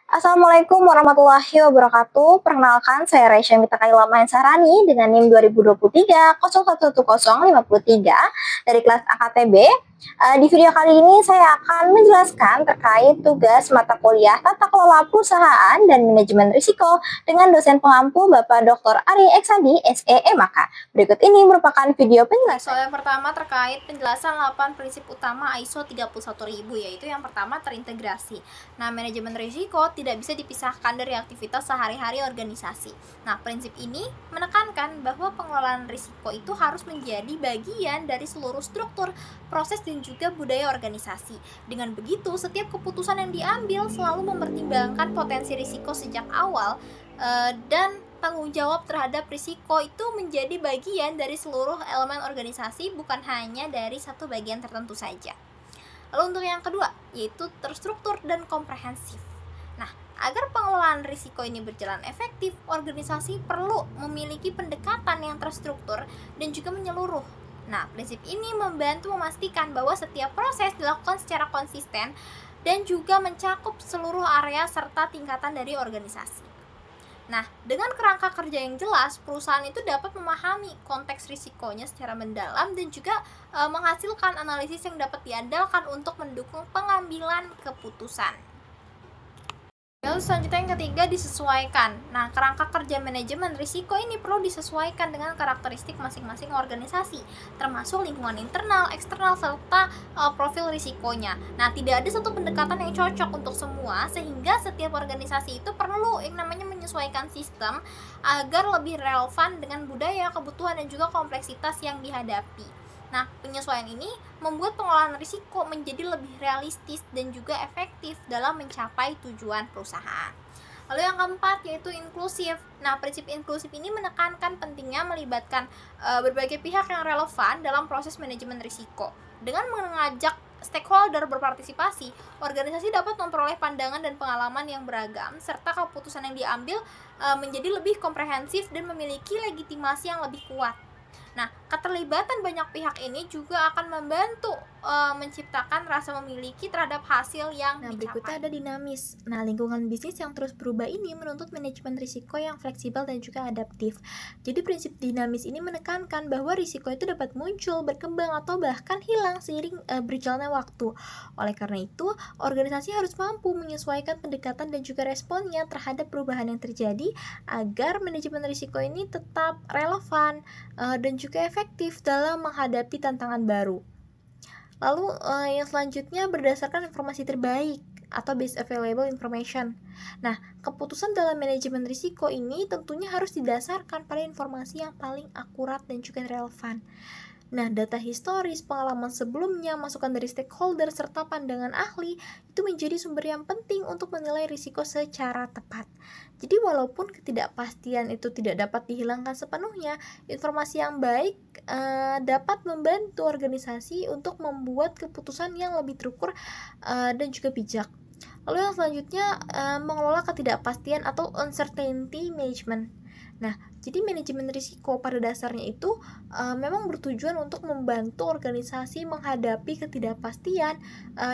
Assalamualaikum warahmatullahi wabarakatuh. Perkenalkan, saya Raisya Mita Kaila Maensarani dengan NIM 2023 011053 dari kelas AKTB. Di video kali ini saya akan menjelaskan terkait tugas mata kuliah Tata Kelola Perusahaan dan Manajemen Risiko dengan dosen pengampu Bapak Dr. Ari Eksandi, SEMAK. Berikut ini merupakan video penjelasan. Soal yang pertama terkait penjelasan 8 prinsip utama ISO 31000, yaitu yang pertama terintegrasi. Nah, manajemen risiko tidak bisa dipisahkan dari aktivitas sehari-hari organisasi. Nah, prinsip ini menekankan bahwa pengelolaan risiko itu harus menjadi bagian dari seluruh struktur, proses, dan juga budaya organisasi. Dengan begitu, setiap keputusan yang diambil selalu mempertimbangkan potensi risiko sejak awal dan tanggung jawab terhadap risiko itu menjadi bagian dari seluruh elemen organisasi, bukan hanya dari satu bagian tertentu saja. Lalu untuk yang kedua, yaitu terstruktur dan komprehensif. Nah, agar pengelolaan risiko ini berjalan efektif, organisasi perlu memiliki pendekatan yang terstruktur dan juga menyeluruh. Nah, prinsip ini membantu memastikan bahwa setiap proses dilakukan secara konsisten dan juga mencakup seluruh area serta tingkatan dari organisasi. Nah, dengan kerangka kerja yang jelas, perusahaan itu dapat memahami konteks risikonya secara mendalam dan juga menghasilkan analisis yang dapat diandalkan untuk mendukung pengambilan keputusan. Lalu selanjutnya yang ketiga, disesuaikan. Nah, kerangka kerja manajemen risiko ini perlu disesuaikan dengan karakteristik masing-masing organisasi, termasuk lingkungan internal, eksternal, serta profil risikonya. Nah, tidak ada satu pendekatan yang cocok untuk semua, sehingga setiap organisasi itu perlu yang namanya menyesuaikan sistem agar lebih relevan dengan budaya, kebutuhan, dan juga kompleksitas yang dihadapi. Nah, penyesuaian ini membuat pengelolaan risiko menjadi lebih realistis dan juga efektif dalam mencapai tujuan perusahaan. Lalu yang keempat, yaitu inklusif. Nah, prinsip inklusif ini menekankan pentingnya melibatkan berbagai pihak yang relevan dalam proses manajemen risiko. Dengan mengajak stakeholder berpartisipasi, organisasi dapat memperoleh pandangan dan pengalaman yang beragam, serta keputusan yang diambil menjadi lebih komprehensif dan memiliki legitimasi yang lebih kuat. Nah, keterlibatan banyak pihak ini juga akan membantu menciptakan rasa memiliki terhadap hasil yang dicapai. Berikutnya ada dinamis. Nah, lingkungan bisnis yang terus berubah ini menuntut manajemen risiko yang fleksibel dan juga adaptif. Jadi prinsip dinamis ini menekankan bahwa risiko itu dapat muncul, berkembang, atau bahkan hilang seiring berjalannya waktu. Oleh karena itu, organisasi harus mampu menyesuaikan pendekatan dan juga responnya terhadap perubahan yang terjadi agar manajemen risiko ini tetap relevan dan juga efektif dalam menghadapi tantangan baru. Lalu yang selanjutnya berdasarkan informasi terbaik atau best available information. Nah, keputusan dalam manajemen risiko ini tentunya harus didasarkan pada informasi yang paling akurat dan juga relevan. Nah, data historis, pengalaman sebelumnya, masukan dari stakeholder, serta pandangan ahli itu menjadi sumber yang penting untuk menilai risiko secara tepat. Jadi walaupun ketidakpastian itu tidak dapat dihilangkan sepenuhnya, informasi yang baik dapat membantu organisasi untuk membuat keputusan yang lebih terukur dan juga bijak. Lalu yang selanjutnya, mengelola ketidakpastian atau uncertainty management. Nah, jadi manajemen risiko pada dasarnya itu memang bertujuan untuk membantu organisasi menghadapi ketidakpastian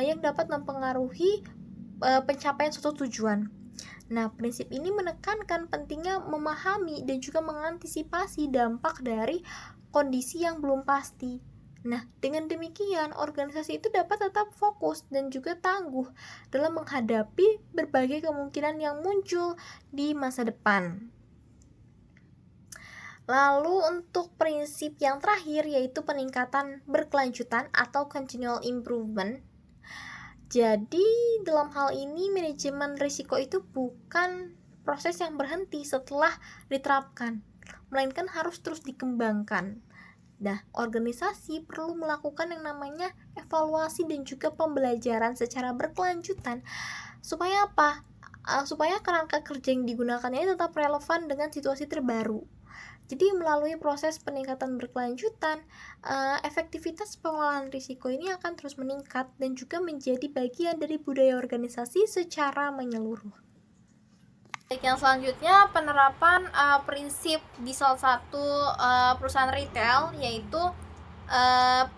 yang dapat mempengaruhi pencapaian suatu tujuan. Nah, prinsip ini menekankan pentingnya memahami dan juga mengantisipasi dampak dari kondisi yang belum pasti. Nah, dengan demikian, organisasi itu dapat tetap fokus dan juga tangguh dalam menghadapi berbagai kemungkinan yang muncul di masa depan. Lalu untuk prinsip yang terakhir, yaitu peningkatan berkelanjutan atau continual improvement. Jadi dalam hal ini manajemen risiko itu bukan proses yang berhenti setelah diterapkan, melainkan harus terus dikembangkan. Nah, organisasi perlu melakukan yang namanya evaluasi dan juga pembelajaran secara berkelanjutan. Supaya apa? Supaya kerangka kerja yang digunakannya tetap relevan dengan situasi terbaru. Jadi melalui proses peningkatan berkelanjutan, efektivitas pengelolaan risiko ini akan terus meningkat dan juga menjadi bagian dari budaya organisasi secara menyeluruh. Yang selanjutnya, penerapan prinsip di salah satu perusahaan retail, yaitu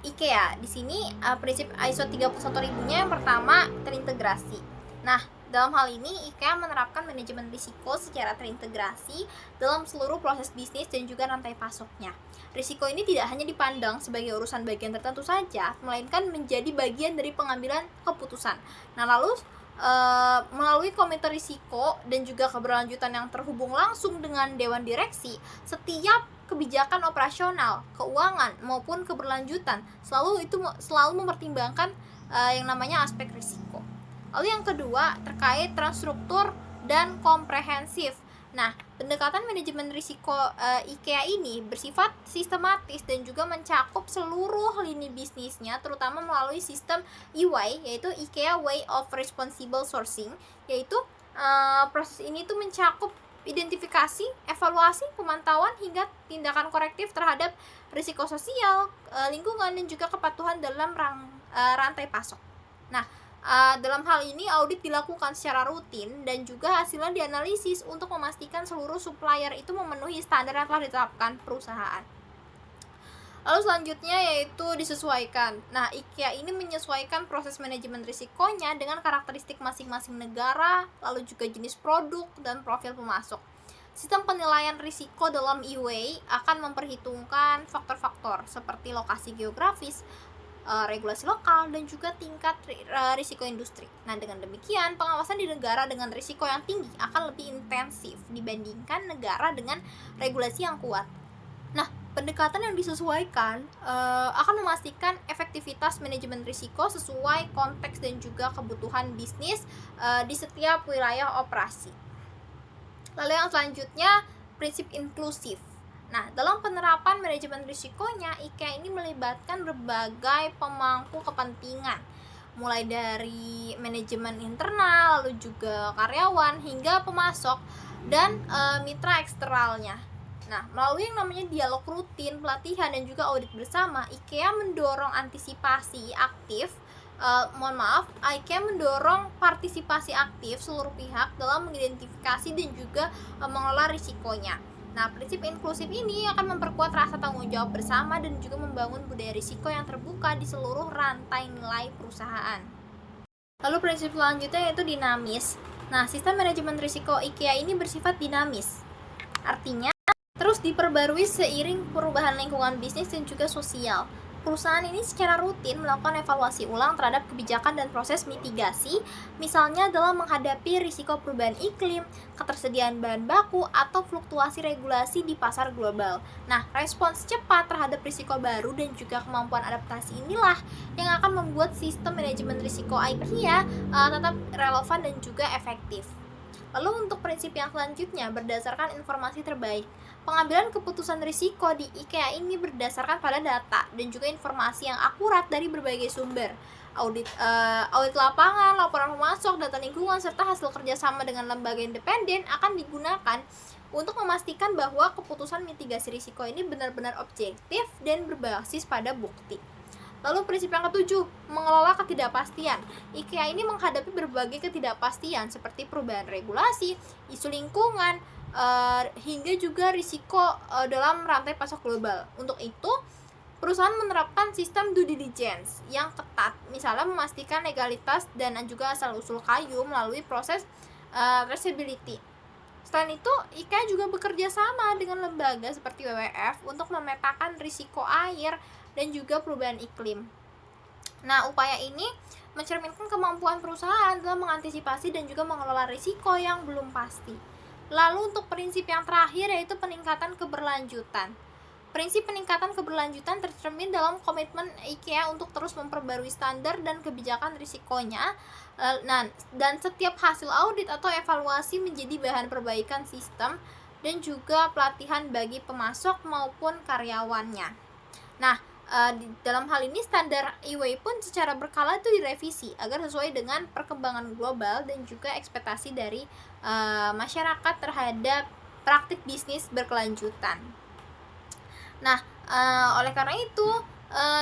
IKEA. Di sini prinsip ISO 31000-nya yang pertama terintegrasi. Nah, Dalam hal ini, IKEA menerapkan manajemen risiko secara terintegrasi dalam seluruh proses bisnis dan juga rantai pasoknya. Risiko ini tidak hanya dipandang sebagai urusan bagian tertentu saja, melainkan menjadi bagian dari pengambilan keputusan. Nah, lalu melalui komite risiko dan juga keberlanjutan yang terhubung langsung dengan dewan direksi, setiap kebijakan operasional, keuangan maupun keberlanjutan selalu mempertimbangkan yang namanya aspek risiko. Lalu yang kedua terkait terstruktur dan komprehensif. Nah, pendekatan manajemen risiko IKEA ini bersifat sistematis dan juga mencakup seluruh lini bisnisnya, terutama melalui sistem EY, yaitu IKEA Way of Responsible Sourcing, yaitu proses ini tuh mencakup identifikasi, evaluasi, pemantauan hingga tindakan korektif terhadap risiko sosial, lingkungan dan juga kepatuhan dalam rantai pasok. Nah, dalam hal ini audit dilakukan secara rutin dan juga hasilnya dianalisis untuk memastikan seluruh supplier itu memenuhi standar yang telah ditetapkan perusahaan. Lalu selanjutnya yaitu disesuaikan. Nah, IKEA ini menyesuaikan proses manajemen risikonya dengan karakteristik masing-masing negara, lalu juga jenis produk dan profil pemasok. Sistem penilaian risiko dalam EY akan memperhitungkan faktor-faktor seperti lokasi geografis, regulasi lokal, dan juga tingkat risiko industri. Nah, dengan demikian, pengawasan di negara dengan risiko yang tinggi akan lebih intensif dibandingkan negara dengan regulasi yang kuat. Nah, pendekatan yang disesuaikan akan memastikan efektivitas manajemen risiko sesuai konteks dan juga kebutuhan bisnis di setiap wilayah operasi. Lalu yang selanjutnya, prinsip inklusif. Nah, dalam penerapan manajemen risikonya, IKEA ini melibatkan berbagai pemangku kepentingan, mulai dari manajemen internal, lalu juga karyawan, hingga pemasok dan mitra eksternalnya. Nah, melalui yang namanya dialog rutin, pelatihan, dan juga audit bersama, IKEA mendorong antisipasi aktif IKEA mendorong partisipasi aktif seluruh pihak dalam mengidentifikasi dan juga mengelola risikonya. Nah, prinsip inklusif ini akan memperkuat rasa tanggung jawab bersama dan juga membangun budaya risiko yang terbuka di seluruh rantai nilai perusahaan. Lalu prinsip selanjutnya yaitu dinamis. Nah, sistem manajemen risiko IKEA ini bersifat dinamis. Artinya, terus diperbarui seiring perubahan lingkungan bisnis dan juga sosial. Perusahaan ini secara rutin melakukan evaluasi ulang terhadap kebijakan dan proses mitigasi, misalnya dalam menghadapi risiko perubahan iklim, ketersediaan bahan baku, atau fluktuasi regulasi di pasar global. Nah, respons cepat terhadap risiko baru dan juga kemampuan adaptasi inilah yang akan membuat sistem manajemen risiko IKEA tetap relevan dan juga efektif. Lalu untuk prinsip yang selanjutnya berdasarkan informasi terbaik. Pengambilan keputusan risiko di IKEA ini berdasarkan pada data dan juga informasi yang akurat dari berbagai sumber. Audit lapangan, laporan pemasok, data lingkungan, serta hasil kerjasama dengan lembaga independen akan digunakan untuk memastikan bahwa keputusan mitigasi risiko ini benar-benar objektif dan berbasis pada bukti. Lalu prinsip yang ketujuh, mengelola ketidakpastian. IKEA ini menghadapi berbagai ketidakpastian seperti perubahan regulasi, isu lingkungan, hingga juga risiko dalam rantai pasok global. Untuk itu, perusahaan menerapkan sistem due diligence yang ketat, misalnya memastikan legalitas dan juga asal-usul kayu melalui proses traceability. Selain itu, IKEA juga bekerja sama dengan lembaga seperti WWF untuk memetakan risiko air dan juga perubahan iklim. Nah, upaya ini mencerminkan kemampuan perusahaan dalam mengantisipasi dan juga mengelola risiko yang belum pasti. Lalu untuk prinsip yang terakhir yaitu peningkatan keberlanjutan. Prinsip peningkatan keberlanjutan tercermin dalam komitmen IKEA untuk terus memperbarui standar dan kebijakan risikonya. Dan setiap hasil audit atau evaluasi menjadi bahan perbaikan sistem dan juga pelatihan bagi pemasok maupun karyawannya. Nah, dalam hal ini standar EY pun secara berkala itu direvisi agar sesuai dengan perkembangan global dan juga ekspektasi dari masyarakat terhadap praktik bisnis berkelanjutan. Nah, oleh karena itu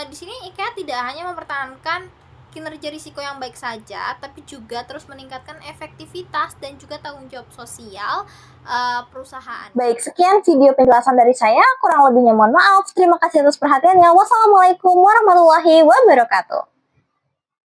di sini IKEA tidak hanya mempertahankan kinerja risiko yang baik saja, tapi juga terus meningkatkan efektivitas dan juga tanggung jawab sosial perusahaan. Baik, sekian video penjelasan dari saya. Kurang lebihnya mohon maaf. Terima kasih atas perhatiannya. Wassalamualaikum warahmatullahi wabarakatuh.